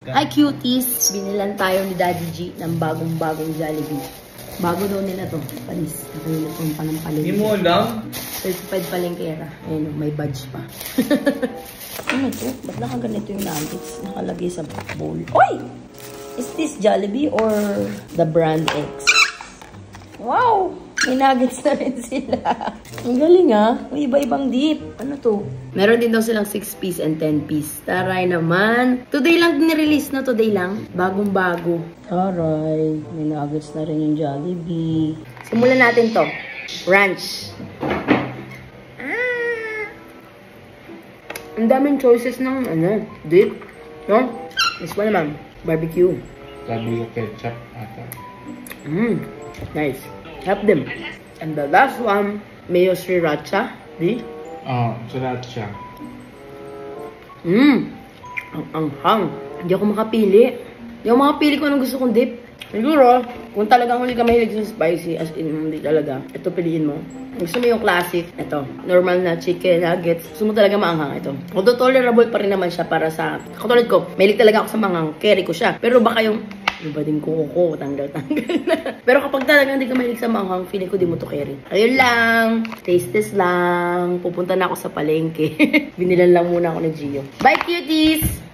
Hi cuties! Binilan tayo ni Daddy G ng bagong-bagong Jollibee. Bago daw nila to. Panis. Nakalimutan pa ng palengke. Hindi mo alam? Certified palengkera. Ayun, may badge pa. Ano to? Ba't nakaganito yung nuggets? Nakalagay sa bowl. Oy! Is this Jollibee or the brand X? Wow! May nuggets na rin sila. Ang galing ah. May iba-ibang dip. Ano to? Meron din daw silang 6 piece and 10 piece. Taray naman. Today lang nirelease na. Today lang. Bagong-bago. Taray. May nuggets na rin yung Jollibee. Simulan natin to. Ranch. Ang daming choices ng dip. No? This one naman. Barbecue. Sabi ko ketchup ata. Nice. Help them. And the last one, mayo sriracha. Di? Sriracha. Ang anghang. Hindi ako makapili. Hindi ako makapili kung anong gusto kong dip. Siguro, kung talagang huli ka mahilig sa spicy, as in, hindi talaga. Ito, piliin mo. Gusto mo yung classic, ito, normal na chicken nuggets. Gusto mo talaga maanghang ito. Although tolerable pa rin naman siya para sa, katulad ko, mahilig talaga ako sa manghang, carry ko siya. Pero baka yung, iba din kuko, tanggal-tanggal na. Pero kapag talagang hindi ka mahilig sa manghang, feeling ko di mo to carry. Ayun lang, taste test lang. Pupunta na ako sa palengke. Binilan lang muna ako ni Gio. Bye cuties!